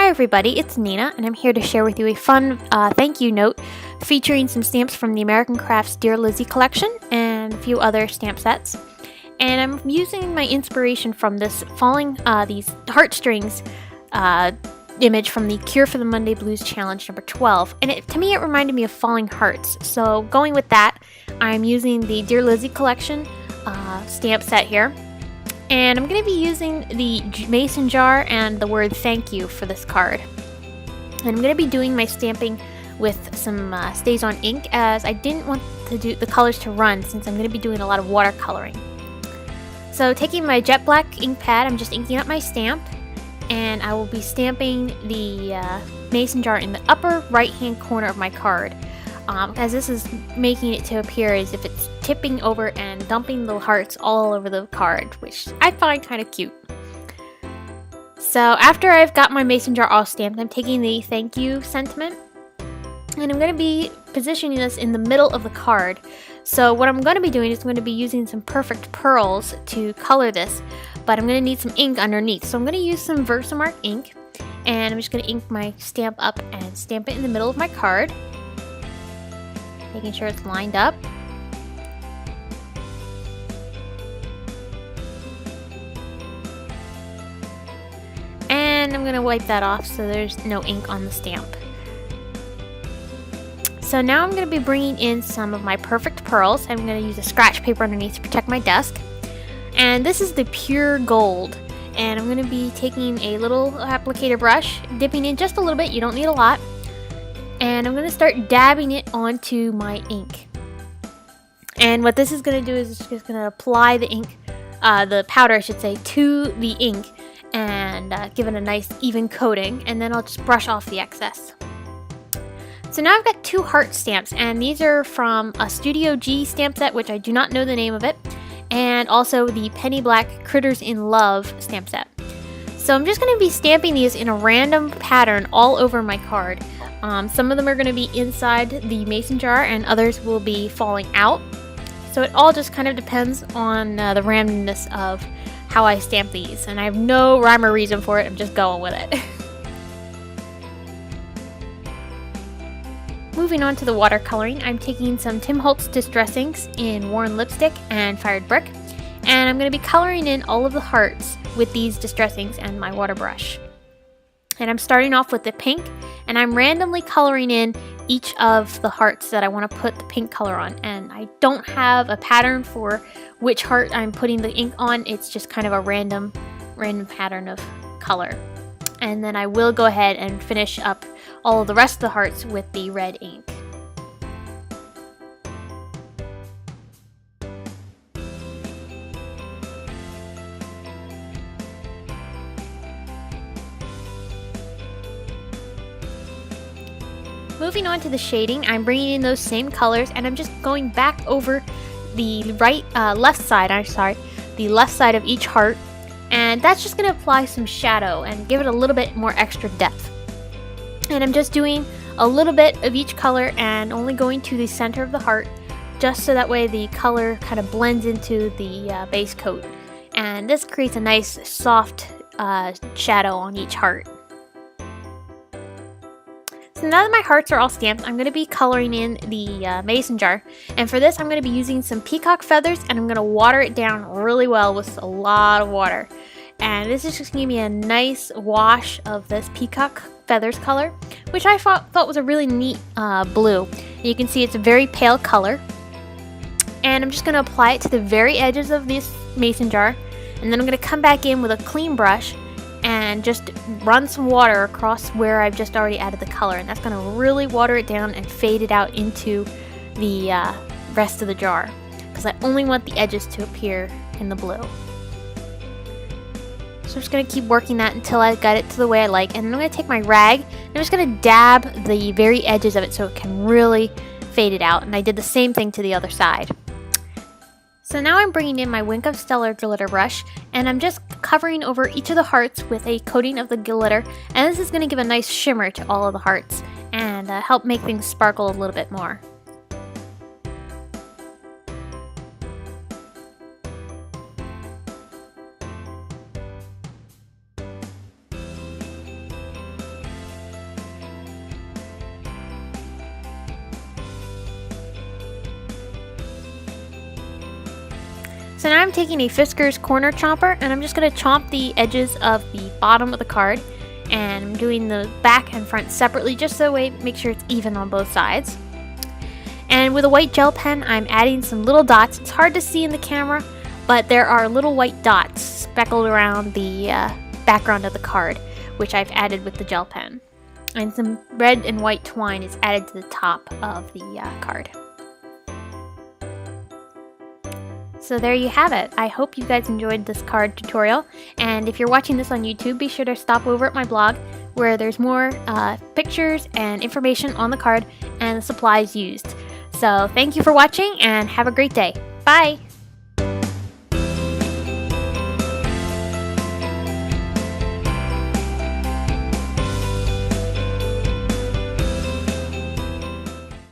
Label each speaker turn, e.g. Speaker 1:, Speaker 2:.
Speaker 1: Hi everybody, it's Nina, and I'm here to share with you a fun thank you note featuring some stamps from the American Crafts Dear Lizzie collection and a few other stamp sets. And I'm using my inspiration from this these heartstrings image from the Cure for the Monday Blues Challenge number 12. And to me it reminded me of falling hearts. So going with that, I'm using the Dear Lizzie collection stamp set here. And I'm going to be using the mason jar and the word thank you for this card. And I'm going to be doing my stamping with some Stays On ink, as I didn't want to do the colors to run since I'm going to be doing a lot of watercoloring. So taking my jet black ink pad, I'm just inking up my stamp, and I will be stamping the mason jar in the upper right hand corner of my card. As this is making it to appear as if it's tipping over and dumping the hearts all over the card, which I find kind of cute. So after I've got my mason jar all stamped, I'm taking the thank you sentiment, and I'm going to be positioning this in the middle of the card. So what I'm going to be doing is I'm going to be using some Perfect Pearls to color this, but I'm going to need some ink underneath. So I'm going to use some Versamark ink, and I'm just going to ink my stamp up and stamp it in the middle of my card, making sure it's lined up. And I'm going to wipe that off so there's no ink on the stamp. So now I'm going to be bringing in some of my Perfect Pearls. I'm going to use a scratch paper underneath to protect my desk. And this is the pure gold. And I'm going to be taking a little applicator brush, dipping in just a little bit, you don't need a lot. And I'm going to start dabbing it onto my ink. And what this is going to do is it's just going to apply the ink, the powder I should say, to the ink and give it a nice even coating. And then I'll just brush off the excess. So now I've got two heart stamps, and these are from a Studio G stamp set, which I do not know the name of it, and also the Penny Black Critters in Love stamp set. So I'm just going to be stamping these in a random pattern all over my card. Some of them are going to be inside the mason jar and others will be falling out. So it all just kind of depends on the randomness of how I stamp these. And I have no rhyme or reason for it, I'm just going with it. Moving on to the watercoloring, I'm taking some Tim Holtz Distressings in Worn Lipstick and Fired Brick. And I'm going to be coloring in all of the hearts with these distressings and my water brush. And I'm starting off with the pink, and I'm randomly coloring in each of the hearts that I want to put the pink color on. And I don't have a pattern for which heart I'm putting the ink on. It's just kind of a random pattern of color. And then I will go ahead and finish up all of the rest of the hearts with the red ink. Moving on to the shading, I'm bringing in those same colors, and I'm just going back over the left side of each heart, and that's just going to apply some shadow and give it a little bit more extra depth. And I'm just doing a little bit of each color and only going to the center of the heart, just so that way the color kind of blends into the base coat, and this creates a nice soft shadow on each heart. So now that my hearts are all stamped, I'm going to be coloring in the mason jar. And for this, I'm going to be using some peacock feathers, and I'm going to water it down really well with a lot of water. And this is just going to give me a nice wash of this peacock feathers color, which I thought was a really neat blue. And you can see it's a very pale color. And I'm just going to apply it to the very edges of this mason jar. And then I'm going to come back in with a clean brush and just run some water across where I've just already added the color, and that's going to really water it down and fade it out into the rest of the jar, because I only want the edges to appear in the blue. So I'm just going to keep working that until I got it to the way I like, and then I'm going to take my rag and I'm just going to dab the very edges of it so it can really fade it out, and I did the same thing to the other side. So now I'm bringing in my Wink of Stellar glitter brush, and I'm just covering over each of the hearts with a coating of the glitter, and this is going to give a nice shimmer to all of the hearts and help make things sparkle a little bit more. So now I'm taking a Fiskars corner chomper and I'm just going to chomp the edges of the bottom of the card. And I'm doing the back and front separately just so make sure it's even on both sides. And with a white gel pen, I'm adding some little dots. It's hard to see in the camera, but there are little white dots speckled around the background of the card, which I've added with the gel pen. And some red and white twine is added to the top of the card. So there you have it. I hope you guys enjoyed this card tutorial, and if you're watching this on YouTube, be sure to stop over at my blog where there's more pictures and information on the card and the supplies used. So thank you for watching and have a great day. Bye!